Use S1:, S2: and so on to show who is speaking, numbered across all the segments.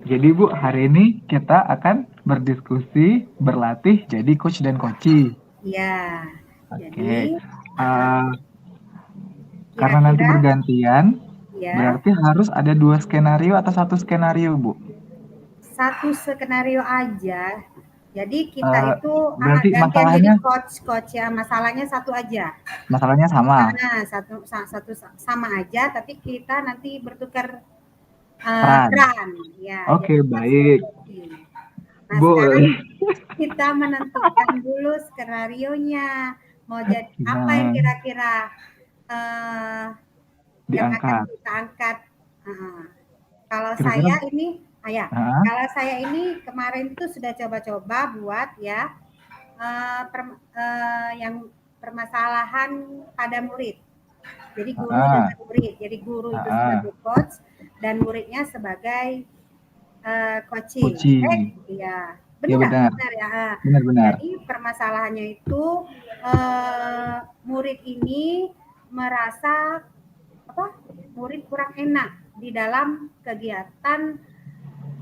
S1: Jadi Bu, hari ini kita akan berdiskusi, berlatih jadi coach dan coachee.
S2: Ya,
S1: Oke.
S2: jadi
S1: Eh, karena nanti
S2: kira-kira
S1: bergantian,
S2: ya
S1: berarti harus ada 2 skenario atau 1 skenario, Bu.
S2: satu skenario aja. Jadi kita
S1: Eh,
S2: itu
S1: berarti
S2: gantian jadi
S1: masalahnya
S2: coach ya. Masalahnya satu aja.
S1: masalahnya sama.
S2: Nah, satu sama aja, tapi kita nanti bertukar
S1: Peran.
S2: peran. Ya,
S1: Oke,
S2: jadi coach dan
S1: baik.
S2: coaching. Nah, sekarang
S1: Boleh.
S2: kita menentukan dulu skenario-nya. Mau jadi apa yang
S1: Nah,
S2: kira-kira uh, yang akan
S1: diangkat.
S2: kita angkat? Uh, Kalau
S1: Kira-kira,
S2: saya ini, ya,
S1: ah,
S2: kalau saya ini kemarin tuh sudah coba-coba buat ya yang permasalahan pada murid. Jadi guru
S1: ah,
S2: dengan murid. Jadi guru itu
S1: ah,
S2: sebagai coach dan muridnya sebagai coaching.
S1: coachee.
S2: Iya,
S1: Ya
S2: benar nggak?
S1: benar,
S2: Benar ya.
S1: benar-benar.
S2: Jadi permasalahannya itu murid ini merasa apa? Murid kurang enak di dalam kegiatan,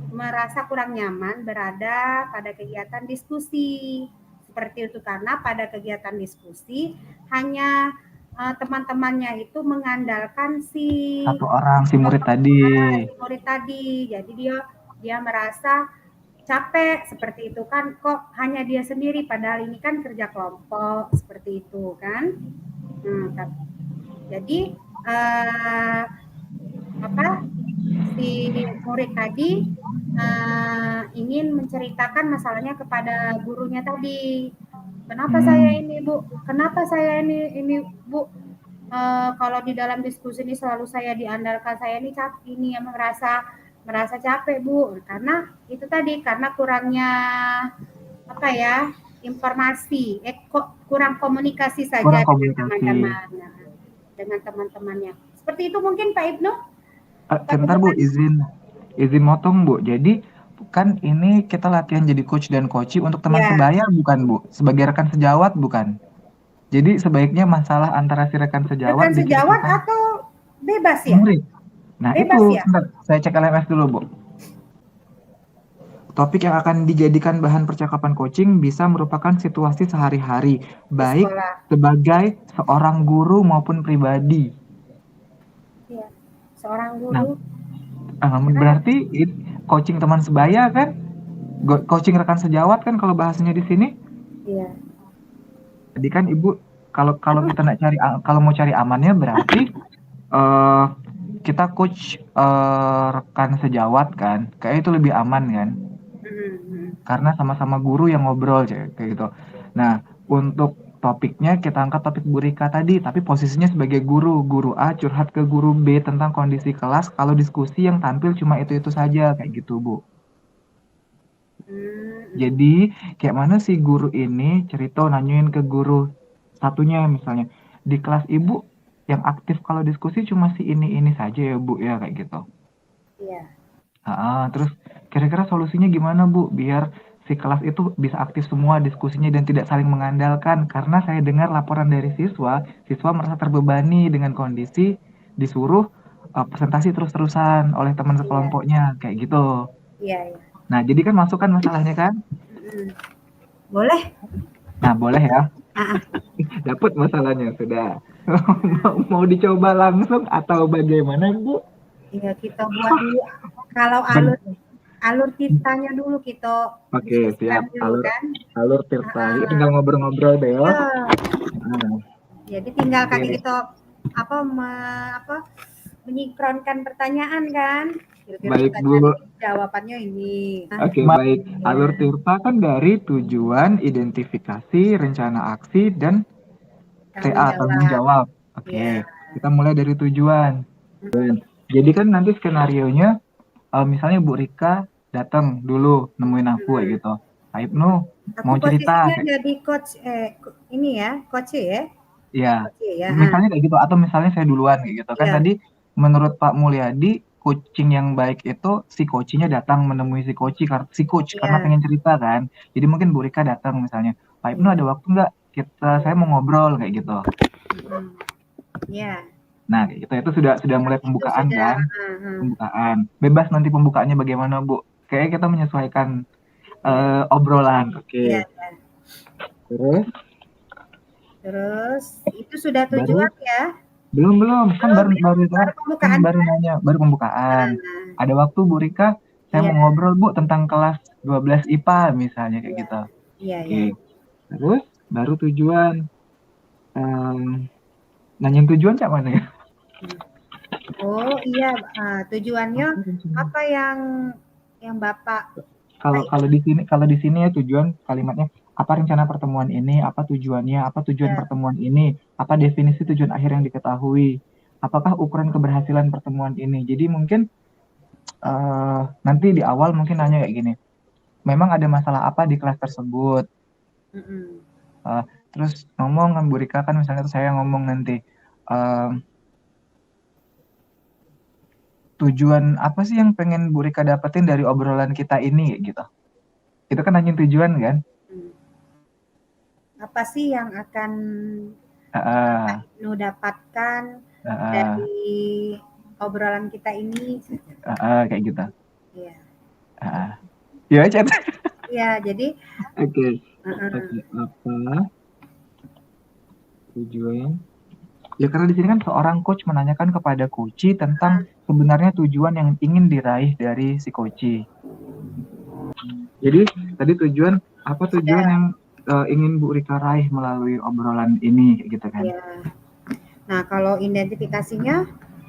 S2: merasa kurang nyaman berada pada kegiatan diskusi. Seperti itu karena pada kegiatan diskusi hanya teman-temannya itu mengandalkan
S1: Satu orang si murid tadi.
S2: si murid tadi. Jadi dia merasa capek seperti itu kan, kok hanya dia sendiri padahal ini kan kerja kelompok seperti itu kan. Jadi apa si murid tadi ingin menceritakan masalahnya kepada gurunya tadi. Kenapa saya
S1: Hmm.
S2: ini Bu? Kenapa saya ini Bu? Kalau di dalam diskusi ini selalu saya diandalkan, saya ini yang merasa capek Bu, karena itu tadi karena kurangnya apa ya informasi, kurang komunikasi saja
S1: Kurang
S2: dengan
S1: komunikasi.
S2: teman-teman, dengan teman-temannya. Seperti itu mungkin Pak Ibnu? Pak
S1: Sebentar Bu,
S2: Ibnu.
S1: izin motong Bu. Jadi kan ini kita latihan jadi coach dan coachee untuk teman
S2: Ya,
S1: sebaya bukan Bu? Sebagai rekan sejawat bukan? Jadi sebaiknya masalah antara si rekan sejawat
S2: rekan sejawat
S1: diceritakan
S2: atau bebas
S1: ke
S2: ya?
S1: murid. Nah itu,
S2: Bebas ya?
S1: sebentar, saya cek LMS dulu Bu. Topik yang akan dijadikan bahan percakapan coaching bisa merupakan situasi sehari-hari,
S2: Di
S1: baik
S2: sekolah.
S1: sebagai seorang guru maupun pribadi.
S2: Iya. Seorang
S1: Nah,
S2: guru.
S1: berarti coaching teman sebaya kan? Coaching rekan sejawat kan kalau bahasanya di sini.
S2: Iya.
S1: Jadi kan Ibu, kalau kalau kita nak cari, kalau mau cari amannya berarti eh kita coach rekan sejawat kan, kayak itu lebih aman kan, karena sama-sama guru yang ngobrol kayak gitu. Nah, untuk topiknya kita angkat topik Bu Rika tadi, tapi posisinya sebagai guru A curhat ke guru B tentang kondisi kelas, kalau diskusi yang tampil cuma itu saja kayak gitu Bu. Jadi kayak mana sih guru ini cerita nanyain ke guru satunya misalnya, di kelas ibu yang aktif kalau diskusi cuma si ini saja ya Bu ya kayak gitu.
S2: Iya.
S1: Terus kira-kira solusinya gimana Bu biar si kelas itu bisa aktif semua diskusinya dan tidak saling mengandalkan, karena saya dengar laporan dari siswa merasa terbebani dengan kondisi disuruh presentasi terus-terusan oleh teman
S2: Iya.
S1: sekelompoknya kayak gitu.
S2: Iya. Iya.
S1: Nah, jadi kan masuk kan masalahnya kan?
S2: Boleh.
S1: Nah, boleh ya.
S2: Ah,
S1: Dapat masalahnya sudah. Mau dicoba langsung atau bagaimana, Bu?
S2: Iya, kita buat dulu. Kalau
S1: Ben-
S2: alur ceritanya dulu kita
S1: Oke,
S2: diskusikan
S1: siap.
S2: dulu
S1: Alur
S2: kan.
S1: alur tirta. Yuk
S2: Ah,
S1: tinggal ngobrol-ngobrol deh, yo.
S2: ya.
S1: Nah,
S2: Jadi tinggal kaki
S1: oke.
S2: kita apa apa menyinkronkan pertanyaan kan. Kira-kira
S1: Baik,
S2: pertanyaan
S1: Bu.
S2: ini jawabannya ini.
S1: Oke, baik. Alur
S2: Ya.
S1: tirta kan dari tujuan, identifikasi, rencana aksi, dan
S2: Tanggung
S1: TA, tanggung
S2: jawab.
S1: jawab. Oke,
S2: Ya.
S1: kita mulai dari tujuan. Jadi kan nanti skenario-nya, misalnya Bu Rika datang dulu nemuin aku kayak gitu. Pak Ibnu
S2: Aku
S1: mau cerita
S2: posisinya
S1: kayak,
S2: jadi coach ini ya, coach ya.
S1: ya,
S2: Coach ya.
S1: misalnya kayak gitu, atau misalnya saya duluan kayak gitu kan.
S2: Ya.
S1: Tadi menurut Pak Mulyadi, coaching yang baik itu si coachnya datang menemui si coach karena
S2: Ya.
S1: pengen cerita kan. Jadi mungkin Bu Rika datang misalnya, Pak Ibnu
S2: Ya.
S1: ada waktu nggak, saya mau ngobrol kayak gitu.
S2: Ya.
S1: Nah kayak gitu itu sudah mulai
S2: Itu
S1: pembukaan
S2: sudah
S1: kan, pembukaan bebas nanti pembukaannya bagaimana Bu. Kayaknya kita menyesuaikan
S2: Iya.
S1: obrolan.
S2: Iya,
S1: Oke.
S2: iya.
S1: Terus
S2: Terus itu sudah
S1: baru
S2: tujuan ya?
S1: belum belum kan
S2: Oh,
S1: baru
S2: belum,
S1: baru
S2: baru
S1: kan
S2: pembukaan.
S1: baru nanya baru pembukaan.
S2: Nah,
S1: Ada waktu Bu Rika, saya
S2: iya,
S1: mau ngobrol Bu tentang kelas 12 IPA misalnya kayak
S2: iya,
S1: gitu.
S2: iya,
S1: Oke.
S2: iya.
S1: Terus baru tujuan. Nanyain tujuan cak mana ya?
S2: Hmm. Oh iya, tujuannya
S1: Apa tujuan?
S2: apa yang Bapak
S1: Kalau
S2: baik?
S1: kalau di sini ya tujuan kalimatnya apa rencana pertemuan ini, apa tujuannya, apa tujuan
S2: Ya,
S1: pertemuan ini, apa definisi tujuan akhir yang diketahui, apakah ukuran keberhasilan pertemuan ini. Jadi mungkin nanti di awal mungkin nanya kayak gini, memang ada masalah apa di kelas tersebut.
S2: mm-mm.
S1: Eh, Terus ngomong kan Bu Rika kan misalnya tuh saya ngomong nanti eh, tujuan apa sih yang pengen Bu Rika dapetin dari obrolan kita ini gitu. Itu kan nanyain tujuan kan.
S2: Hmm. Apa sih yang akan Bapak
S1: Heeh,
S2: Ibnu dapatkan
S1: heeh,
S2: dari obrolan kita ini?
S1: heeh, kayak gitu.
S2: Iya,
S1: Heeh. Ya, chat.
S2: iya. Jadi,
S1: Oke, oke.
S2: mm-mm.
S1: Apa tujuan? Ya karena di sini kan seorang coach menanyakan kepada coach tentang sebenarnya tujuan yang ingin diraih dari si coach. Jadi tadi tujuan apa tujuan
S2: Sudah,
S1: yang ingin Bu Rika raih melalui obrolan ini kayak gitu kan?
S2: ya. Nah, kalau identifikasinya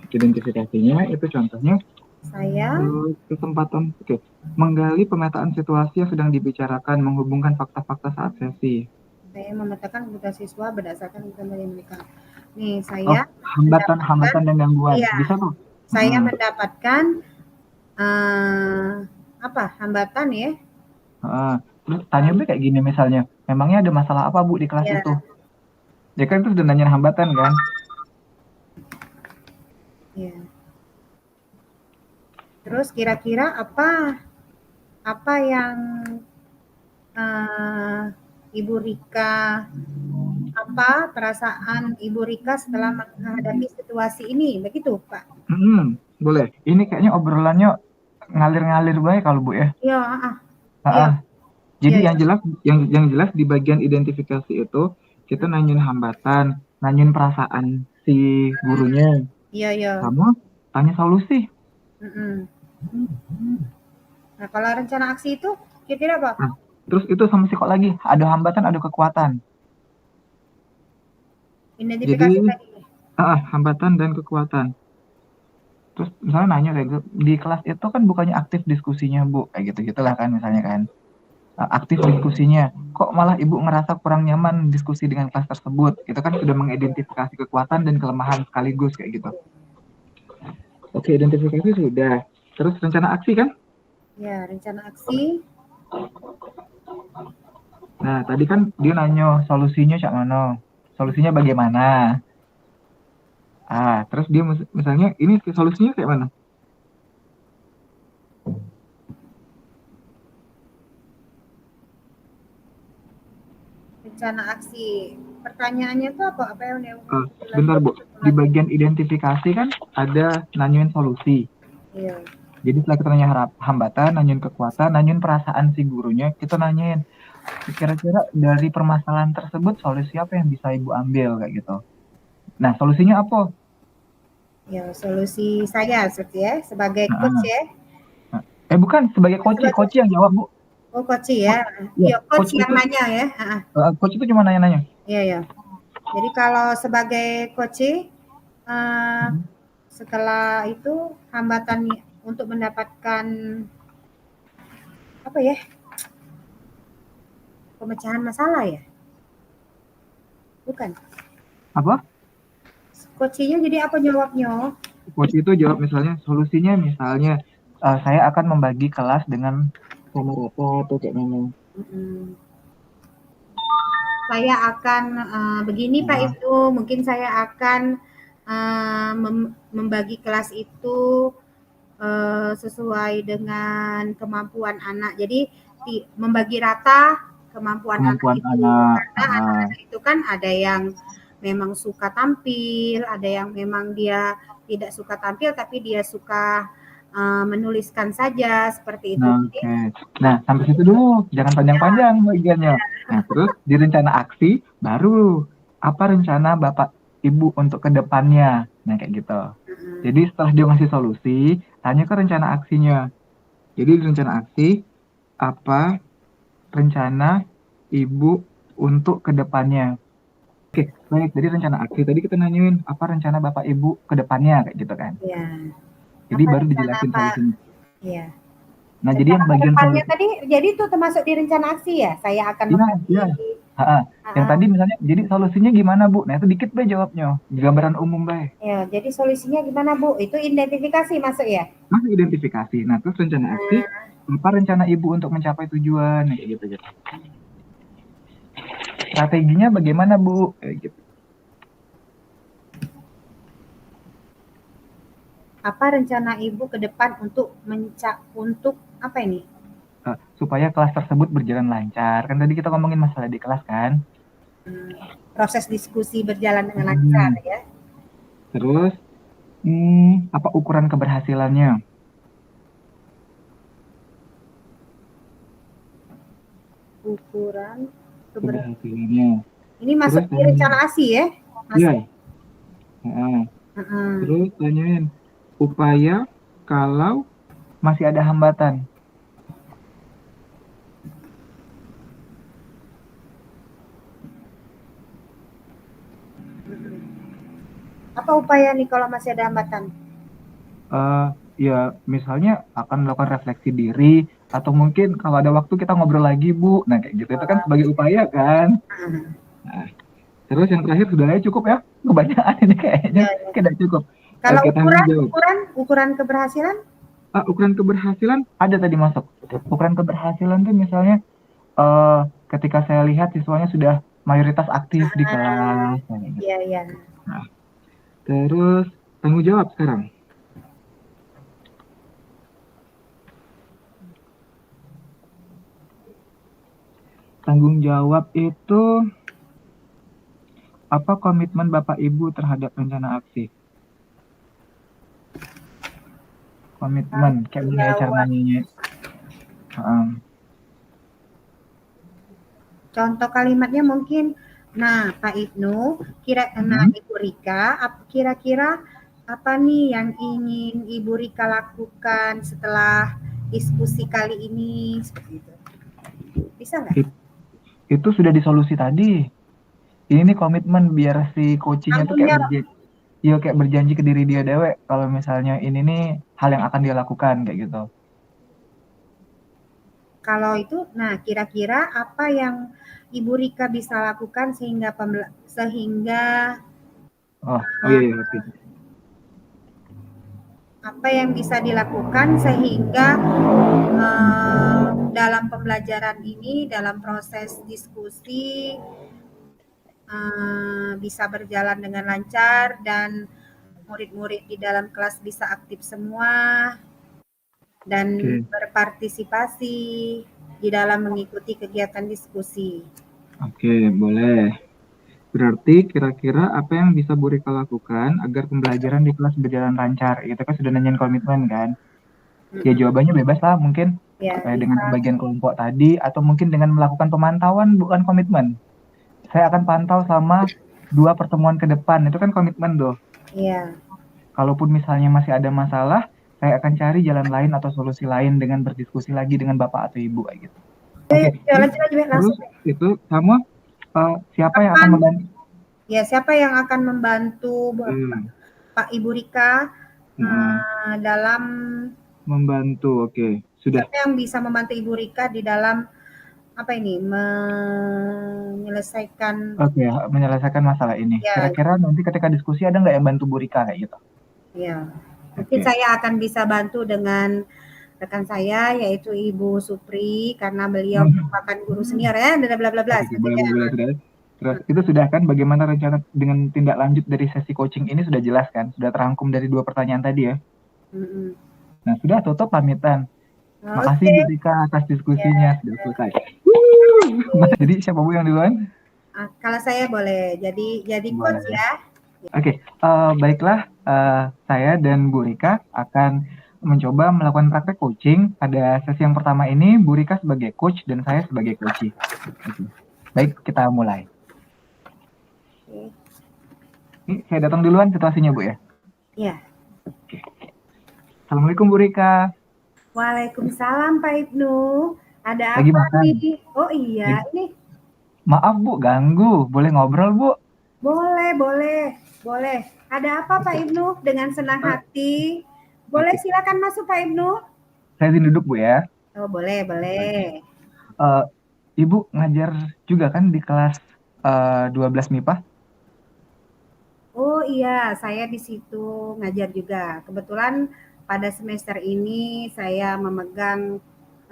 S1: Identifikasinya itu contohnya
S2: saya
S1: kesempatan oke, menggali pemetaan situasi yang sedang dibicarakan, menghubungkan fakta-fakta saat sesi.
S2: memetakan kebutuhan siswa berdasarkan kebutuhan yang mereka. Nih,
S1: Oh,
S2: saya mendapatkan,
S1: hambatan-hambatan dan gangguan.
S2: iya,
S1: Bisa tuh.
S2: saya
S1: Mm-mm.
S2: mendapatkan eh, apa hambatan ya?
S1: Heeh. Terus tanya B kayak gini misalnya, memangnya ada masalah apa Bu di kelas itu?
S2: Ya,
S1: Ya kan itu sudah nanya hambatan kan?
S2: ya. Terus kira-kira apa yang eh, Ibu Rika apa perasaan Ibu Rika setelah menghadapi situasi ini? Begitu, Pak?
S1: Boleh. Ini kayaknya obrolannya ngalir-ngalir baik kalau Bu ya.
S2: Iya, iya,
S1: Heeh.
S2: iya,
S1: Jadi
S2: iya,
S1: yang jelas di bagian identifikasi itu kita nanyain hambatan, nanyain perasaan si gurunya,
S2: iya, iya.
S1: sama tanya solusi.
S2: Mm-mm. Nah, kalau rencana aksi itu kira-kira apa?
S1: Nah, terus itu sama si kok lagi, ada hambatan, ada kekuatan.
S2: Identifikasi
S1: Jadi
S2: tadi.
S1: hambatan dan kekuatan. Terus misalnya nanya kayak gitu, di kelas itu kan bukannya aktif diskusinya Bu, kayak gitu gitulah kan misalnya kan. Aktif diskusinya, kok malah Ibu ngerasa kurang nyaman diskusi dengan kelas tersebut. Itu kan sudah mengidentifikasi kekuatan dan kelemahan sekaligus kayak gitu. Oke, identifikasi sudah. Terus rencana aksi kan?
S2: Ya, rencana aksi.
S1: Nah, tadi kan dia nanya solusinya cak mana? Solusinya bagaimana? Terus dia misalnya ini solusinya kayak mana?
S2: Rencana aksi. Pertanyaannya tuh apa? Apa yang
S1: Bentar Bu, di
S2: ulangi?
S1: bagian identifikasi kan ada nanyain solusi.
S2: Iya.
S1: Jadi setelah kita nanya hambatan, nanyain kekuatan, nanyain perasaan si gurunya, kita nanyain kira-kira dari permasalahan tersebut solusi apa yang bisa Ibu ambil kayak gitu. Nah, solusinya apa?
S2: Ya, solusi saya seperti ya sebagai coach
S1: Nah,
S2: ya.
S1: bukan sebagai coach,
S2: Sebagai
S1: coach yang jawab Bu.
S2: oh coach ya.
S1: Coach, ya,
S2: Iya, coach
S1: coach
S2: yang
S1: itu
S2: nanya ya.
S1: coach itu cuma nanya-nanya.
S2: Iya, ya. Jadi kalau sebagai coach setelah itu hambatan untuk mendapatkan apa ya? Pemecahan masalah ya? Bukan.
S1: Apa?
S2: Coachnya jadi apa jawabnya?
S1: Coach itu jawab misalnya solusinya misalnya saya akan membagi kelas dengan sama rata atau kayak mana.
S2: Mm-mm. Saya akan begini Pak
S1: Nah,
S2: Ibnu, mungkin saya akan membagi kelas itu sesuai dengan kemampuan anak. Jadi membagi rata kemampuan anak
S1: kemampuan
S2: itu
S1: anak.
S2: karena anak-anak itu kan ada yang memang suka tampil, ada yang memang dia tidak suka tampil tapi dia suka menuliskan saja seperti itu.
S1: Oke. Nah, sampai situ dulu. Jangan panjang-panjang bagiannya. Nah, terus di rencana aksi baru apa rencana Bapak Ibu untuk ke depannya. Nah, kayak gitu. Jadi setelah dia ngasih solusi, tanya ke rencana aksinya. Jadi di rencana aksi, apa rencana Ibu untuk ke depannya? Oke, baik. Jadi rencana aksi tadi kita nanyain apa rencana Bapak Ibu ke depannya kayak gitu kan.
S2: Ya.
S1: Jadi
S2: Apa
S1: baru
S2: rencana
S1: dijelasin
S2: Pak?
S1: solusinya.
S2: Iya.
S1: Nah, jadi
S2: Rencana
S1: yang
S2: ke
S1: bagian
S2: depannya
S1: solusi,
S2: tadi, jadi itu termasuk di rencana aksi ya? Saya akan
S1: iya,
S2: membagi.
S1: iya. Ha-ha. Yang
S2: Ah,
S1: tadi misalnya, jadi solusinya gimana Bu? Nah itu dikit Bay jawabnya, gambaran umum Bay.
S2: ya, jadi solusinya gimana Bu? Itu identifikasi masuk ya?
S1: Masih identifikasi. Nah terus rencana aksi, apa rencana Ibu untuk mencapai tujuan? Nah, kayak gitu gitu. Strateginya bagaimana Bu? Kayak gitu.
S2: Apa rencana Ibu ke depan untuk apa ini?
S1: Supaya kelas tersebut berjalan lancar. Kan tadi kita ngomongin masalah di kelas kan.
S2: Proses diskusi berjalan dengan lancar ya.
S1: Terus, apa ukuran keberhasilannya?
S2: Ukuran
S1: Keberhasilannya.
S2: ini masuk
S1: Terus
S2: di rencana ASI ya?
S1: iya.
S2: Masuk.
S1: Terus tanyain upaya kalau masih ada hambatan.
S2: Apa upaya nih kalau masih ada hambatan?
S1: Ya misalnya akan melakukan refleksi diri atau mungkin kalau ada waktu kita ngobrol lagi Bu. Nah kayak gitu itu kan sebagai upaya kan. Nah, terus yang terakhir sudah cukup ya, kebanyakan ini kayaknya tidak cukup.
S2: Kalau
S1: Oke,
S2: ukuran keberhasilan?
S1: Ukuran keberhasilan ada tadi masuk. Ukuran keberhasilan tuh misalnya ketika saya lihat siswanya sudah mayoritas aktif di kelas.
S2: Iya, iya.
S1: Nah, terus tanggung jawab sekarang. Tanggung jawab itu apa komitmen Bapak Ibu terhadap rencana aksi? Komitmen, kayak gimana cara nanyanya?
S2: Contoh kalimatnya mungkin, nah Pak Ibnu, Ibu Rika, kira-kira apa nih yang ingin Ibu Rika lakukan setelah diskusi kali ini? Seperti itu. Bisa nggak?
S1: Itu sudah disolusi tadi. Ini komitmen biar si coachingnya tuh kayak berjanji ke diri dia dewek kalau misalnya ini nih hal yang akan dia lakukan kayak gitu.
S2: Kalau itu, nah kira-kira apa yang Ibu Rika bisa lakukan sehingga
S1: iya, oke.
S2: Apa yang bisa dilakukan sehingga dalam pembelajaran ini, dalam proses diskusi bisa berjalan dengan lancar dan murid-murid di dalam kelas bisa aktif semua dan berpartisipasi di dalam mengikuti kegiatan diskusi.
S1: Oke, boleh. Berarti kira-kira apa yang bisa Bu Rika lakukan agar pembelajaran di kelas berjalan lancar? Itu kan sudah nanyain komitmen kan? Ya jawabannya bebas lah mungkin. Dengan pembagian kelompok tadi atau mungkin dengan melakukan pemantauan bukan komitmen. Saya akan pantau selama 2 pertemuan ke depan. Itu kan komitmen tuh.
S2: Iya.
S1: Kalaupun misalnya masih ada masalah, saya akan cari jalan lain atau solusi lain dengan berdiskusi lagi dengan Bapak atau Ibu kayak gitu. Oke. Terus itu sama siapa yang akan membantu?
S2: Ya, siapa yang akan membantu Pak Ibu Rika dalam
S1: membantu? Oke, sudah.
S2: Siapa yang bisa membantu Ibu Rika di dalam apa ini menyelesaikan
S1: masalah ini. Kira-kira nanti ketika diskusi ada nggak yang bantu Bu Rika kayak gitu?
S2: Ya, mungkin saya akan bisa bantu dengan rekan saya yaitu Ibu Supri karena beliau merupakan guru senior ya, bla bla bla bla.
S1: Terus itu sudah kan bagaimana rencana dengan tindak lanjut dari sesi coaching ini sudah jelas kan? Sudah terangkum dari 2 pertanyaan tadi ya. Nah, sudah tutup pamitan. Makasih Bu Rika atas diskusinya, sudah selesai. Jadi siapa Bu yang duluan?
S2: Kalau saya boleh jadi coach ya.
S1: Oke, baiklah saya dan Bu Rika akan mencoba melakukan praktek coaching. Pada sesi yang pertama ini, Bu Rika sebagai coach dan saya sebagai coachee. Oke. Baik, kita mulai.
S2: Oke.
S1: Ini saya datang duluan situasinya, Bu ya.
S2: Ya.
S1: Assalamualaikum Bu Rika.
S2: Waalaikumsalam Pak Ibnu. Ada
S1: Lagi
S2: apa
S1: makan?
S2: nih? Oh iya, ini
S1: Maaf Bu, ganggu. Boleh ngobrol Bu?
S2: boleh. Ada apa Pak Ibnu? Dengan senang
S1: Eh,
S2: hati. Boleh
S1: Oke,
S2: silakan masuk Pak Ibnu.
S1: saya sini duduk Bu ya.
S2: Oh boleh.
S1: Eh, Ibu ngajar juga kan di kelas 12 MIPA?
S2: Oh iya, saya di situ ngajar juga. Kebetulan pada semester ini saya memegang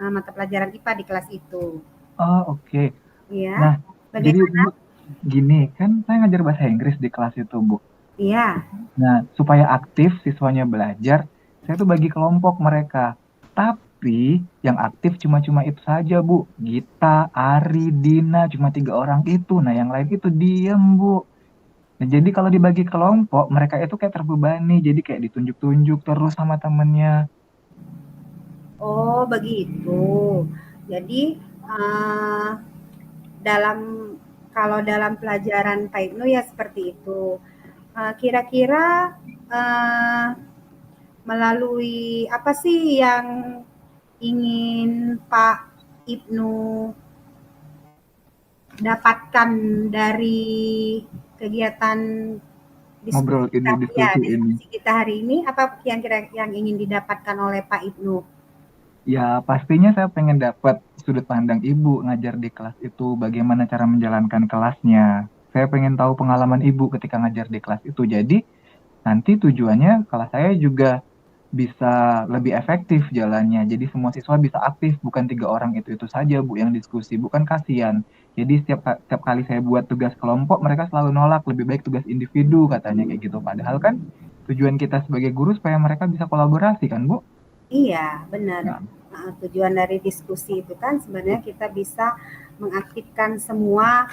S2: mata pelajaran IPA di kelas itu.
S1: Oh, oke.
S2: Iya.
S1: Nah, jadi
S2: Bagaimana?
S1: Bu, gini, kan saya ngajar bahasa Inggris di kelas itu Bu.
S2: Iya.
S1: Nah, supaya aktif siswanya belajar, saya tuh bagi kelompok mereka. Tapi yang aktif cuma-cuma itu saja, Bu. Gita, Ari, Dina, cuma 3 orang itu. Nah, yang lain itu diem, Bu. Nah, jadi kalau dibagi kelompok, mereka itu kayak terbebani. Jadi kayak ditunjuk-tunjuk terus sama temennya.
S2: Oh begitu. Jadi eh, dalam kalau dalam pelajaran Pak Ibnu ya seperti itu. Kira-kira eh, melalui apa sih yang ingin Pak Ibnu dapatkan dari kegiatan
S1: Ngobrol
S2: diskusi
S1: ini,
S2: kita, ya
S1: diskusi ini.
S2: diskusi kita hari ini? Apa yang kira yang ingin didapatkan oleh Pak Ibnu?
S1: Ya, pastinya saya pengen dapat sudut pandang ibu ngajar di kelas itu, bagaimana cara menjalankan kelasnya. Saya pengen tahu pengalaman ibu ketika ngajar di kelas itu. Jadi, nanti tujuannya kelas saya juga bisa lebih efektif jalannya. Jadi, semua siswa bisa aktif, bukan 3 orang itu saja, Bu, yang diskusi. Bukan kasihan. Jadi, setiap kali saya buat tugas kelompok, mereka selalu nolak. Lebih baik tugas individu, katanya kayak gitu. Padahal kan tujuan kita sebagai guru supaya mereka bisa kolaborasi, kan, Bu?
S2: Iya, benar.
S1: Nah,
S2: Tujuan dari diskusi itu kan sebenarnya kita bisa mengaktifkan semua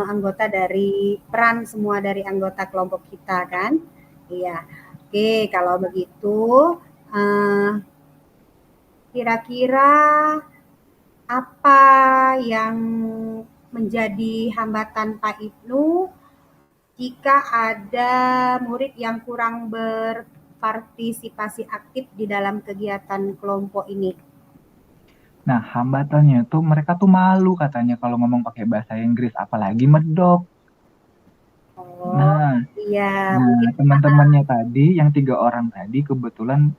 S2: anggota dari peran semua dari anggota kelompok kita kan. Iya. Oke, kalau begitu eh, kira-kira apa yang menjadi hambatan Pak Ibnu jika ada murid yang kurang berpartisipasi aktif di dalam kegiatan kelompok ini?
S1: Nah, hambatannya tuh mereka tuh malu katanya kalau ngomong pakai bahasa Inggris, apalagi medok.
S2: Oh,
S1: Nah,
S2: iya,
S1: nah
S2: mungkin
S1: teman-temannya tadi, yang 3 orang tadi kebetulan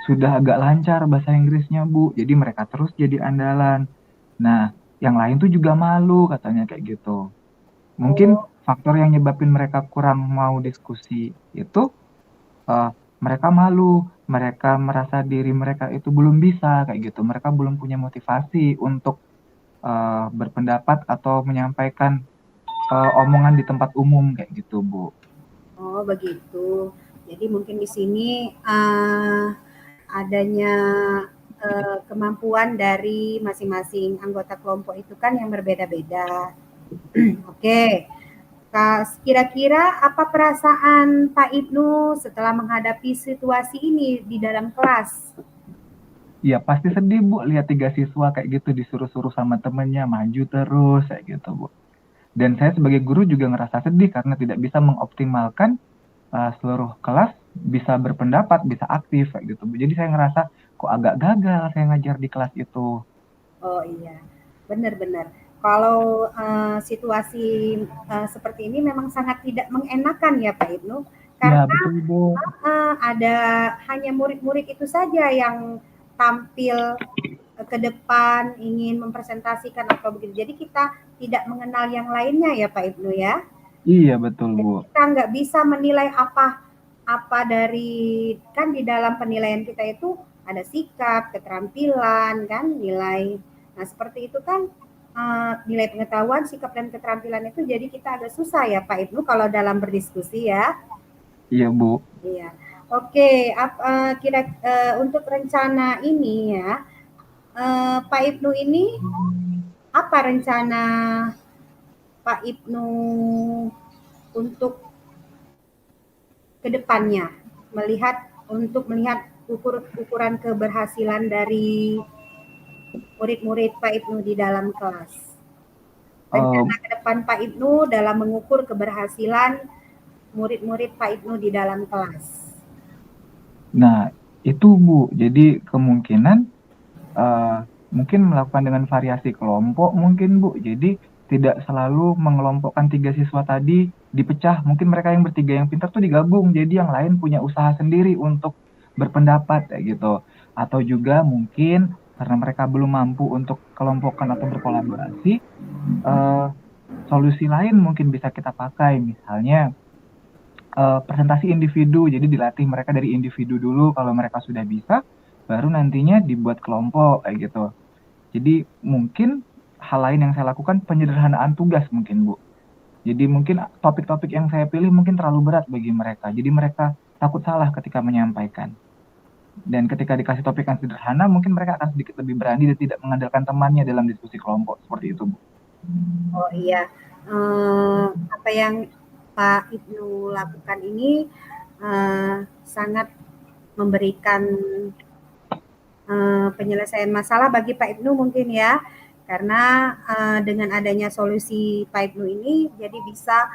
S1: sudah agak lancar bahasa Inggrisnya, Bu. Jadi mereka terus jadi andalan. Nah, yang lain tuh juga malu katanya kayak gitu. Mungkin
S2: oh,
S1: faktor yang nyebabin mereka kurang mau diskusi itu eh, mereka malu, mereka merasa diri mereka itu belum bisa kayak gitu. Mereka belum punya motivasi untuk berpendapat atau menyampaikan omongan di tempat umum kayak gitu, Bu.
S2: oh begitu. Jadi mungkin di sini adanya kemampuan dari masing-masing anggota kelompok itu kan yang berbeda-beda. Oke, kira-kira apa perasaan Pak Ibnu setelah menghadapi situasi ini di dalam kelas?
S1: Ya pasti sedih, Bu, lihat 3 siswa kayak gitu disuruh-suruh sama temennya maju terus kayak gitu, Bu. Dan saya sebagai guru juga ngerasa sedih karena tidak bisa mengoptimalkan seluruh kelas bisa berpendapat, bisa aktif kayak gitu, Bu. Jadi saya ngerasa kok agak gagal saya ngajar di kelas itu.
S2: Oh iya, benar-benar. Kalau situasi seperti ini memang sangat tidak mengenakan ya Pak Ibnu,
S1: Ya,
S2: karena
S1: betul, Bu.
S2: ada hanya murid-murid itu saja yang tampil ke depan ingin mempresentasikan atau begitu. Jadi kita tidak mengenal yang lainnya ya Pak Ibnu ya.
S1: Iya, betul, Bu.
S2: Jadi kita nggak bisa menilai apa dari kan di dalam penilaian kita itu ada sikap, keterampilan kan, nilai. Nah, seperti itu kan nilai pengetahuan, sikap dan keterampilan itu jadi kita agak susah ya Pak Ibnu kalau dalam berdiskusi ya.
S1: Iya, Bu.
S2: Iya. Oke, kira untuk rencana ini ya, Pak Ibnu ini apa rencana Pak Ibnu untuk kedepannya melihat ukuran keberhasilan dari murid-murid Pak Ibnu di dalam kelas. Rencana ke depan Pak Ibnu dalam mengukur keberhasilan murid-murid Pak Ibnu di dalam kelas.
S1: Nah, itu Bu. Jadi kemungkinan mungkin melakukan dengan variasi kelompok mungkin Bu. Jadi tidak selalu mengelompokkan 3 siswa tadi dipecah. Mungkin mereka yang bertiga yang pintar tuh digabung. Jadi yang lain punya usaha sendiri untuk berpendapat kayak gitu. Atau juga mungkin karena mereka belum mampu untuk kelompokkan atau berkolaborasi, solusi lain mungkin bisa kita pakai. Misalnya presentasi individu. Jadi dilatih mereka dari individu dulu kalau mereka sudah bisa, baru nantinya dibuat kelompok kayak gitu. Jadi mungkin hal lain yang saya lakukan penyederhanaan tugas mungkin Bu. Jadi mungkin topik-topik yang saya pilih mungkin terlalu berat bagi mereka. Jadi mereka takut salah ketika menyampaikan. Dan ketika dikasih topik yang sederhana, mungkin mereka akan sedikit lebih berani dan tidak mengandalkan temannya dalam diskusi kelompok. Seperti itu Bu.
S2: Oh iya, apa yang Pak Ibnu lakukan ini sangat memberikan penyelesaian masalah bagi Pak Ibnu mungkin ya, karena dengan adanya solusi Pak Ibnu ini jadi bisa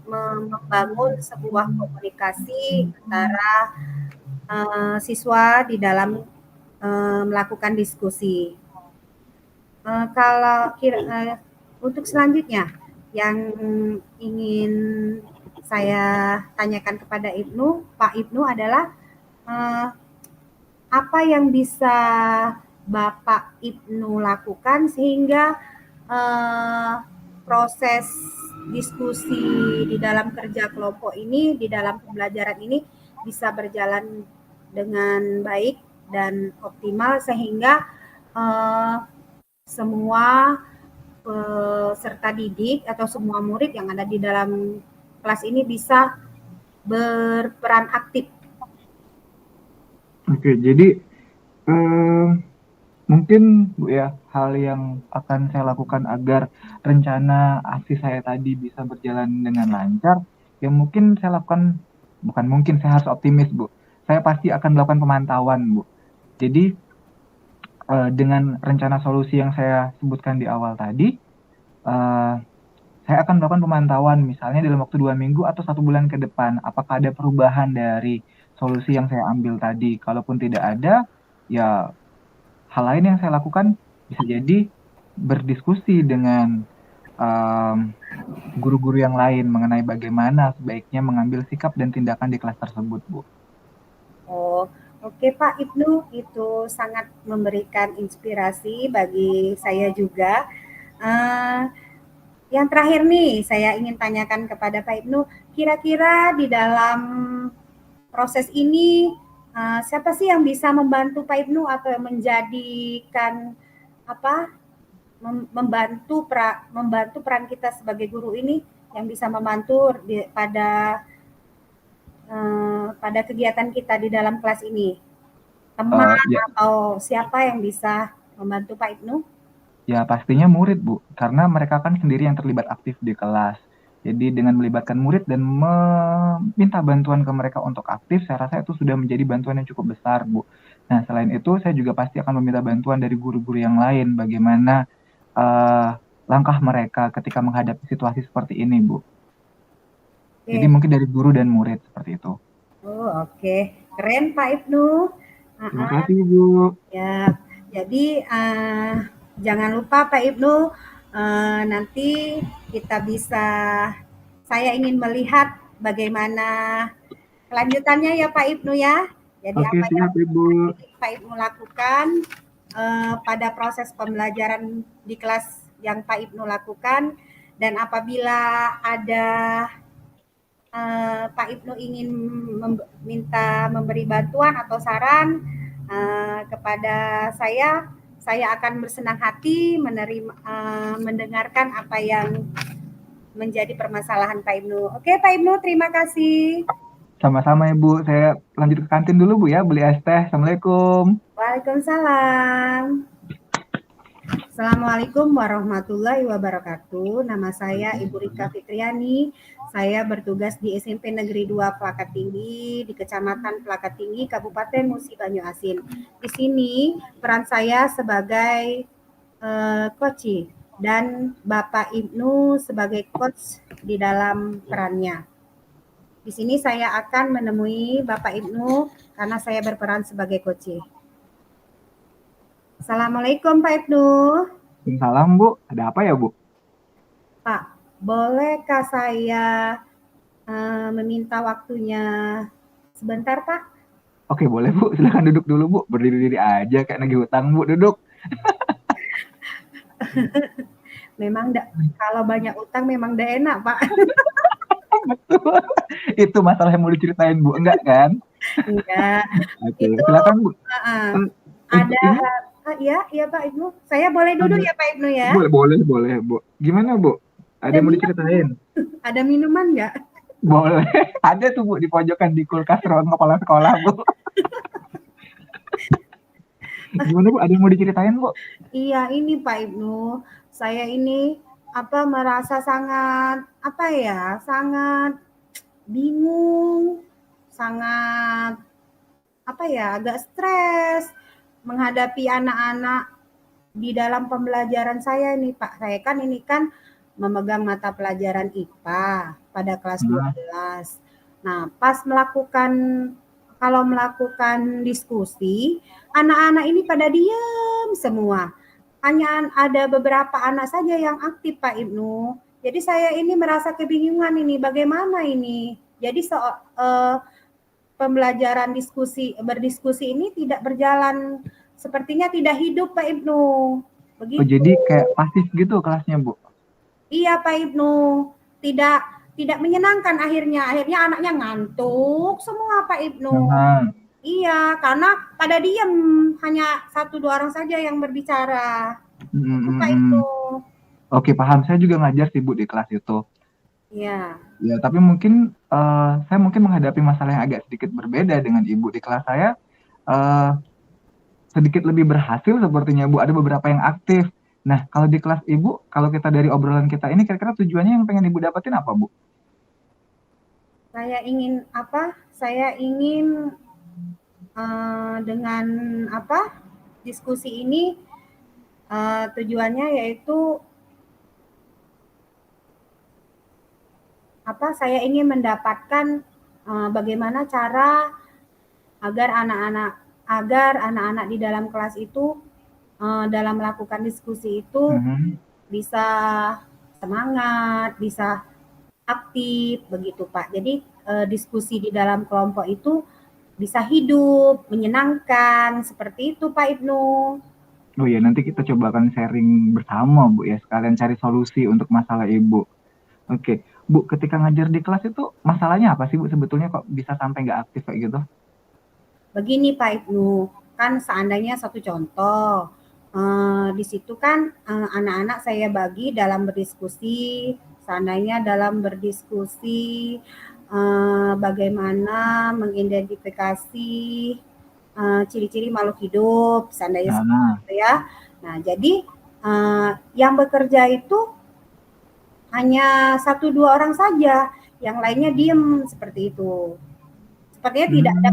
S2: membangun sebuah komunikasi antara siswa di dalam melakukan diskusi. Kalau untuk selanjutnya yang ingin saya tanyakan kepada Ibnu, Pak Ibnu adalah apa yang bisa Bapak Ibnu lakukan sehingga proses diskusi di dalam kerja kelompok ini, di dalam pembelajaran ini bisa berjalan dengan baik dan optimal sehingga semua peserta didik atau semua murid yang ada di dalam kelas ini bisa berperan aktif.
S1: Oke, jadi mungkin Bu ya, hal yang akan saya lakukan agar rencana aksi saya tadi bisa berjalan dengan lancar, yang mungkin saya lakukan, bukan mungkin, saya harus optimis Bu. Saya pasti akan melakukan pemantauan Bu. Jadi dengan rencana solusi yang saya sebutkan di awal tadi, saya akan melakukan pemantauan misalnya dalam waktu 2 minggu atau 1 bulan ke depan. Apakah ada perubahan dari solusi yang saya ambil tadi? Kalaupun tidak ada, ya hal lain yang saya lakukan bisa jadi berdiskusi dengan guru-guru yang lain mengenai bagaimana sebaiknya mengambil sikap dan tindakan di kelas tersebut, Bu.
S2: Oh, oke Pak Ibnu, itu sangat memberikan inspirasi bagi saya juga. Yang terakhir nih, saya ingin tanyakan kepada Pak Ibnu, kira-kira di dalam proses ini siapa sih yang bisa membantu Pak Ibnu atau menjadikan membantu peran kita sebagai guru ini yang bisa membantu pada kegiatan kita di dalam kelas ini? Teman
S1: Ya.
S2: atau siapa yang bisa membantu Pak Ibnu?
S1: Ya pastinya murid Bu, karena mereka kan sendiri yang terlibat aktif di kelas. Jadi dengan melibatkan murid dan meminta bantuan ke mereka untuk aktif, saya rasa itu sudah menjadi bantuan yang cukup besar Bu. Nah selain itu saya juga pasti akan meminta bantuan dari guru-guru yang lain, bagaimana langkah mereka ketika menghadapi situasi seperti ini Bu. Jadi mungkin dari guru dan murid seperti itu.
S2: Oh oke, keren Pak Ibnu.
S1: Terima kasih Bu.
S2: Ya, jadi jangan lupa Pak Ibnu, nanti kita bisa, saya ingin melihat bagaimana kelanjutannya ya Pak Ibnu ya. Jadi
S1: Oke,
S2: apa yang
S1: siap Ibu.
S2: Pak Ibnu lakukan pada proses pembelajaran di kelas yang Pak Ibnu lakukan, dan apabila ada Pak Ibnu ingin minta memberi bantuan atau saran kepada saya akan bersenang hati mendengarkan apa yang menjadi permasalahan Pak Ibnu. Oke Pak Ibnu, terima kasih.
S1: Sama-sama Ibu, saya lanjut ke kantin dulu Bu ya, beli es teh. Assalamualaikum.
S2: Waalaikumsalam. Assalamualaikum warahmatullahi wabarakatuh. Nama saya Ibu Rika Fitriani. Saya bertugas di SMP Negeri 2 Pelakat Tinggi di Kecamatan Pelakat Tinggi, Kabupaten Musi Banyuasin. Di sini peran saya sebagai coach dan Bapak Ibnu sebagai coach di dalam perannya. Di sini saya akan menemui Bapak Ibnu karena saya berperan sebagai coach. Assalamualaikum Pak Ibnu.
S1: Salam Bu, ada apa ya Bu?
S2: Pak, bolehkah saya meminta waktunya sebentar Pak?
S1: Oke boleh Bu, silakan duduk dulu Bu. Berdiri-diri aja kayak nagih hutang Bu, duduk.
S2: Memang kalau banyak utang memang tidak enak Pak.
S1: Betul. Itu masalah yang mau diceritain Bu, enggak kan?
S2: Enggak.
S1: Oke,
S2: Itu
S1: silakan Bu. Ibu
S2: ada ya Pak Ibnu. Saya boleh duduk ya Pak Ibnu ya?
S1: Boleh Bu. Gimana Bu? Ada yang mau diceritain?
S2: Ada minuman nggak?
S1: Boleh. Ada tuh Bu di pojokan di kulkas ruang kepala sekolah Bu. Gimana Bu? Ada yang mau diceritain Bu?
S2: Iya ini Pak Ibnu. Saya ini merasa sangat sangat bingung, sangat agak stres menghadapi anak-anak di dalam pembelajaran saya ini Pak. Saya kan ini kan memegang mata pelajaran IPA pada kelas 12. Nah, pas melakukan diskusi, anak-anak ini pada diam semua. Hanya ada beberapa anak saja yang aktif Pak Ibnu. Jadi saya ini merasa kebingungan ini bagaimana ini. Jadi pembelajaran berdiskusi ini tidak berjalan, sepertinya tidak hidup Pak Ibnu. Begitu.
S1: Oh, jadi kayak pasif gitu kelasnya Bu?
S2: Iya Pak Ibnu, tidak menyenangkan akhirnya anaknya ngantuk semua Pak Ibnu. Iya, karena pada diam, hanya 1-2 orang saja yang berbicara. Pak Ibnu.
S1: Oke, paham. Saya juga ngajar sih Bu di kelas itu.
S2: Iya.
S1: Ya, tapi mungkin saya menghadapi masalah yang agak sedikit berbeda dengan Ibu. Di kelas saya sedikit lebih berhasil sepertinya Bu. Ada beberapa yang aktif. Nah, kalau di kelas Ibu, kalau kita dari obrolan kita ini, kira-kira tujuannya yang pengen Ibu dapetin apa Bu?
S2: Saya ingin dengan diskusi ini tujuannya yaitu saya ingin mendapatkan bagaimana cara agar anak-anak di dalam kelas itu dalam melakukan diskusi itu bisa semangat, bisa aktif begitu Pak. Jadi diskusi di dalam kelompok itu bisa hidup, menyenangkan, seperti itu Pak Ibnu.
S1: Oh ya, nanti kita coba akan sharing bersama Bu ya, sekalian cari solusi untuk masalah Ibu. Oke, Bu, ketika ngajar di kelas itu masalahnya apa sih Bu sebetulnya kok bisa sampai nggak aktif kayak gitu?
S2: Begini Pak Ibnu, kan seandainya satu contoh, di situ kan anak-anak saya bagi dalam berdiskusi, seandainya dalam berdiskusi bagaimana mengidentifikasi ciri-ciri makhluk hidup, seandainya seperti itu ya. Nah, jadi yang bekerja itu hanya 1-2 orang saja, yang lainnya diem seperti itu. Sepertinya tidak ada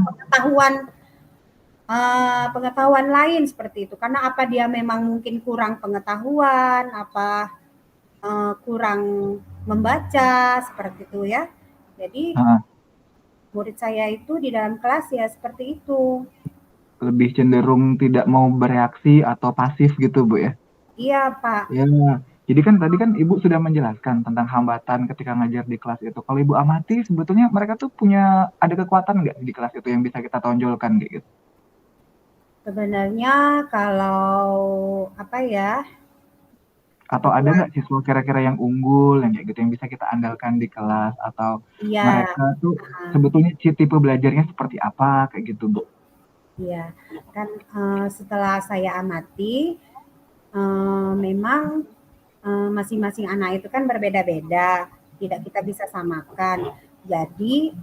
S2: pengetahuan lain seperti itu. Karena apa dia memang mungkin kurang pengetahuan, kurang membaca seperti itu ya. Jadi murid saya itu di dalam kelas ya seperti itu.
S1: Lebih cenderung tidak mau bereaksi atau pasif gitu Bu ya?
S2: Iya Pak.
S1: Ya, jadi kan tadi kan Ibu sudah menjelaskan tentang hambatan ketika ngajar di kelas itu. Kalau Ibu amati sebetulnya mereka tuh ada kekuatan nggak di kelas itu yang bisa kita tonjolkan gitu?
S2: Sebenarnya kalau
S1: atau ada nggak siswa kira-kira yang unggul yang kayak gitu yang bisa kita andalkan di kelas atau mereka tuh sebetulnya tipe belajarnya seperti apa kayak gitu Bu?
S2: Iya, kan setelah saya amati memang masing-masing anak itu kan berbeda-beda, tidak kita bisa samakan. Jadi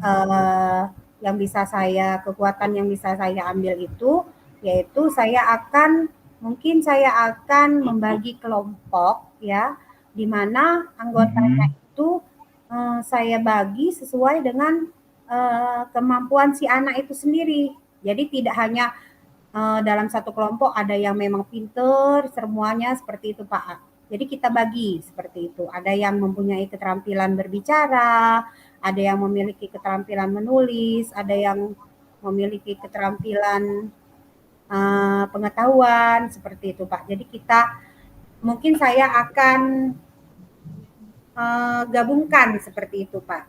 S2: kekuatan yang bisa saya ambil itu yaitu saya akan mungkin saya akan membagi kelompok ya, di mana anggotanya
S1: Mhm.
S2: itu saya bagi sesuai dengan kemampuan si anak itu sendiri. Jadi tidak hanya dalam satu kelompok ada yang memang pinter semuanya seperti itu Pak. Jadi kita bagi seperti itu. Ada yang mempunyai keterampilan berbicara, ada yang memiliki keterampilan menulis, ada yang memiliki keterampilan pengetahuan seperti itu Pak. Jadi kita mungkin saya akan gabungkan seperti itu Pak.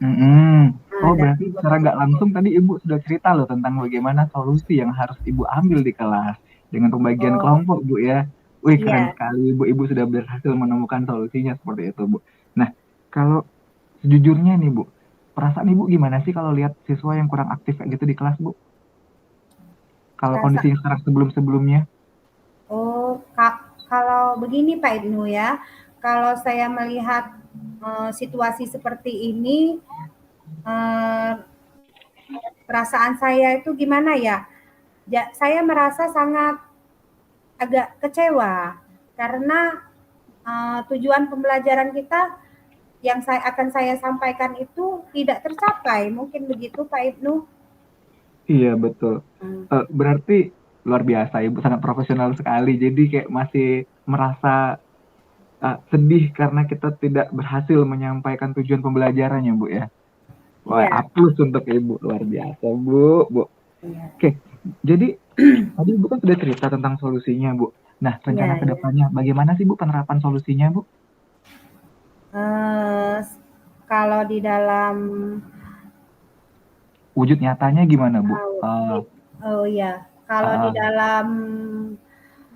S1: Mhm. Oh,
S2: Dalam
S1: berarti
S2: dua
S1: secara nggak
S2: kelompok.
S1: langsung tadi Ibu sudah cerita loh tentang bagaimana solusi yang harus Ibu ambil di kelas dengan pembagian
S2: Oh
S1: kelompok, Bu ya. Wih, keren
S2: iya,
S1: sekali Ibu. Ibu sudah berhasil menemukan solusinya seperti itu, Bu. Nah, kalau sejujurnya nih, Bu, perasaan Ibu gimana sih kalau lihat siswa yang kurang aktif kayak gitu di kelas, Bu? Kalau
S2: rasa.
S1: kondisinya sekarang sebelum-sebelumnya?
S2: Oh, kalau begini Pak Ibnu ya, kalau saya melihat situasi seperti ini, eh, perasaan saya itu gimana ya? Saya merasa sangat agak kecewa karena tujuan pembelajaran kita yang saya sampaikan itu tidak tercapai. Mungkin begitu Pak Ibnu.
S1: Iya, betul.
S2: Hmm.
S1: Berarti luar biasa, Ibu sangat profesional sekali. Jadi kayak masih merasa sedih karena kita tidak berhasil menyampaikan tujuan pembelajarannya, Bu ya. Wah,
S2: Iya,
S1: aplaus untuk Ibu, luar biasa, Bu. Bu.
S2: iya,
S1: Oke, jadi tadi Ibu kan sudah cerita tentang solusinya, Bu. Nah, rencana
S2: iya,
S1: ke
S2: iya.
S1: depannya, bagaimana sih, Bu, penerapan solusinya, Bu?
S2: Eh, kalau di dalam
S1: Wujud nyatanya gimana, Bu?
S2: Oh, oh ya, kalau di
S1: Uh,
S2: dalam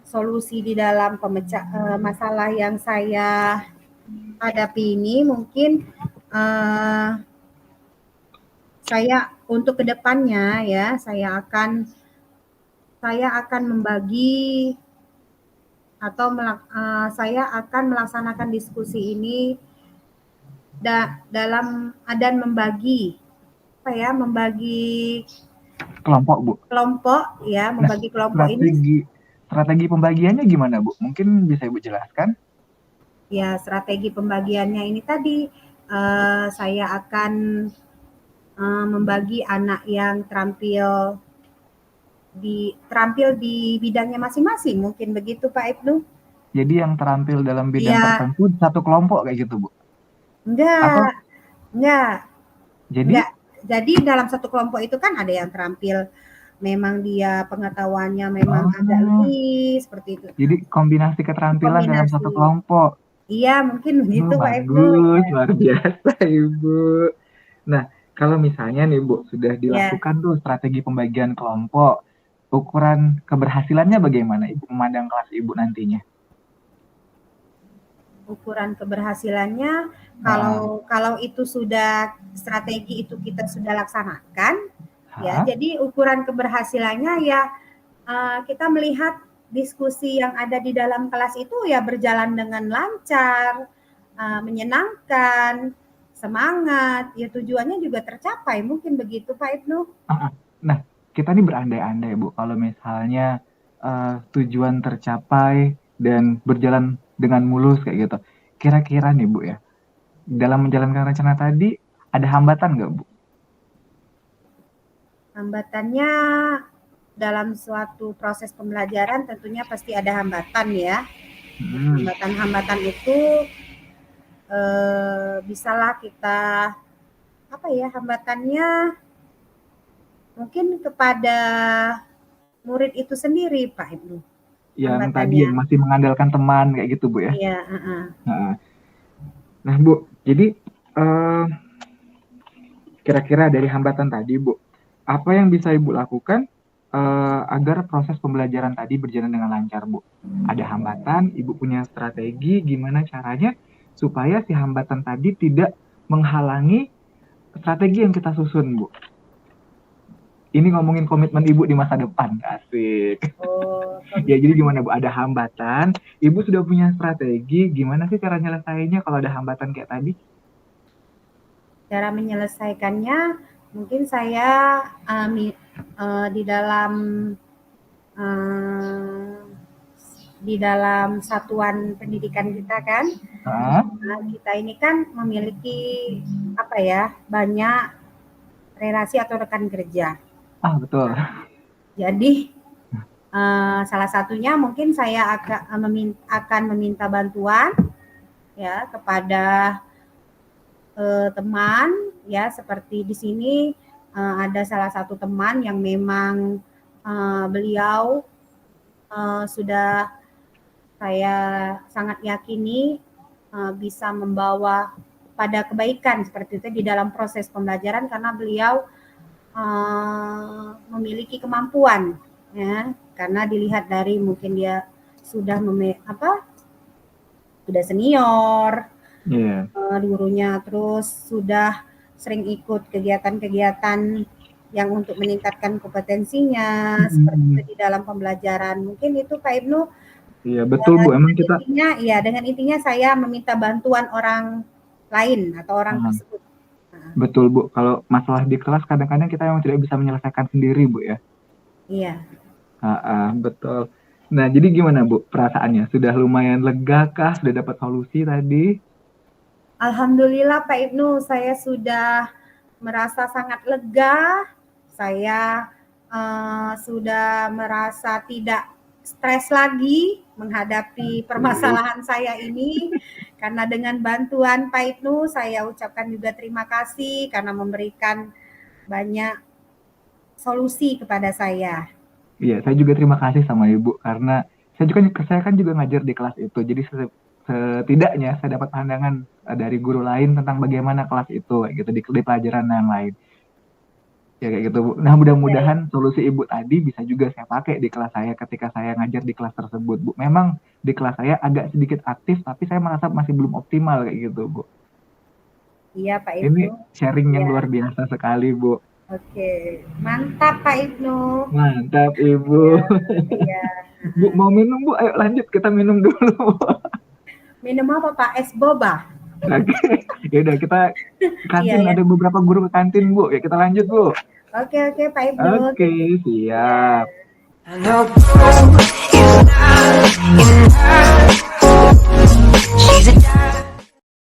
S2: solusi di dalam masalah yang saya hadapi ini mungkin uh, saya untuk kedepannya ya saya akan membagi atau saya akan melaksanakan diskusi ini dalam dan membagi apa ya membagi
S1: Kelompok, Bu.
S2: kelompok ya
S1: Nah,
S2: membagi kelompok ini.
S1: strategi strategi pembagiannya gimana, Bu? Mungkin bisa Ibu jelaskan?
S2: Ya, strategi pembagiannya ini tadi saya akan membagi anak yang terampil di bidangnya masing-masing, mungkin begitu Pak Ibnu?
S1: Jadi yang terampil dalam bidang
S2: Iya,
S1: tertentu satu kelompok kayak gitu, Bu? Atau
S2: enggak, enggak, enggak.
S1: jadi
S2: Jadi dalam satu kelompok itu kan ada yang terampil, memang dia pengetahuannya memang agak
S1: oh,
S2: lebih seperti itu.
S1: jadi kombinasi keterampilan dalam satu
S2: Kombinasi.
S1: kelompok.
S2: Iya, mungkin
S1: Oh,
S2: begitu Pak Ibnu.
S1: bagus,
S2: Ya,
S1: luar biasa, Ibu. Nah, kalau misalnya nih, Bu, sudah
S2: ya.
S1: dilakukan tuh strategi pembagian kelompok, ukuran keberhasilannya bagaimana Ibu memandang kelas Ibu nantinya?
S2: Ukuran keberhasilannya
S1: Heeh.
S2: kalau kalau itu sudah strategi itu kita sudah laksanakan ya
S1: Hah?
S2: jadi ukuran keberhasilannya ya kita melihat diskusi yang ada di dalam kelas itu ya berjalan dengan lancar, menyenangkan, semangat, ya tujuannya juga tercapai mungkin begitu Pak Ibnu.
S1: Heeh. Nah, kita nih berandai-andai, Bu, kalau misalnya tujuan tercapai dan berjalan dengan mulus kayak gitu. Kira-kira nih, Bu ya, dalam menjalankan rencana tadi, ada hambatan nggak, Bu?
S2: Hambatannya dalam suatu proses pembelajaran tentunya pasti ada hambatan ya.
S1: Hmm.
S2: Hambatan-hambatan itu bisalah kita apa ya hambatannya mungkin kepada murid itu sendiri Pak Ibnu
S1: Yang tadi
S2: hambatannya.
S1: yang masih mengandalkan teman kayak gitu, Bu ya.
S2: Iya,
S1: Nah, nah, Bu, jadi eh, kira-kira dari hambatan tadi, Bu, apa yang bisa Ibu lakukan agar proses pembelajaran tadi berjalan dengan lancar, Bu? Ada hambatan, Ibu punya strategi gimana caranya supaya si hambatan tadi tidak menghalangi strategi yang kita susun, Bu. Ini ngomongin komitmen Ibu di masa depan, asik.
S2: Oh,
S1: Ya, jadi
S2: komitmen.
S1: gimana, Bu? Ada hambatan, Ibu sudah punya strategi, gimana sih cara nyelesainnya kalau ada hambatan kayak tadi?
S2: Cara menyelesaikannya mungkin saya di dalam di dalam satuan pendidikan kita kan, kita ini kan memiliki apa ya, banyak relasi atau rekan kerja.
S1: Betul.
S2: Jadi salah satunya mungkin saya akan meminta bantuan ya kepada teman ya, seperti di sini ada salah satu teman yang memang beliau sudah saya sangat yakini bisa membawa pada kebaikan seperti itu di dalam proses pembelajaran, karena beliau memiliki kemampuan ya, karena dilihat dari mungkin dia sudah sudah senior, gurunya, terus sudah sering ikut kegiatan-kegiatan yang untuk meningkatkan kompetensinya seperti itu di dalam pembelajaran. Mungkin itu Pak Ibnu.
S1: Iya betul Bu, emang kita
S2: dengan intinya saya meminta bantuan orang lain atau orang tersebut.
S1: Betul Bu, kalau masalah di kelas kadang-kadang kita memang tidak bisa menyelesaikan sendiri Bu ya.
S2: Iya.
S1: Betul. Nah jadi gimana Bu perasaannya? Sudah lumayan lega kah? Sudah dapat solusi tadi?
S2: Alhamdulillah Pak Ibnu, saya sudah merasa sangat lega. Saya sudah merasa tidak stres lagi menghadapi permasalahan saya ini, karena dengan bantuan Pak Ibnu saya ucapkan juga terima kasih karena memberikan banyak solusi kepada saya.
S1: Iya, saya juga terima kasih sama Ibu karena saya kan juga ngajar di kelas itu. Jadi setidaknya saya dapat pandangan dari guru lain tentang bagaimana kelas itu kayak gitu di pelajaran yang lain. Ya kayak gitu Bu. Nah mudah-mudahan solusi Ibu tadi bisa juga saya pakai di kelas saya ketika saya ngajar di kelas tersebut Bu. Memang di kelas saya agak sedikit aktif tapi saya merasa masih belum optimal kayak gitu Bu.
S2: Iya Pak Ibnu.
S1: Ini sharing yang luar biasa sekali Bu.
S2: Oke, mantap Pak Ibnu.
S1: Mantap Ibu.
S2: Iya.
S1: Bu mau minum Bu? Ayo lanjut kita minum dulu.
S2: Minum apa Pak? Es boba.
S1: Oke, ya udah kita kantin ada beberapa guru ke kantin Bu. Ya kita lanjut Bu.
S2: Oke Pak Ibnu.
S1: Oke, siap.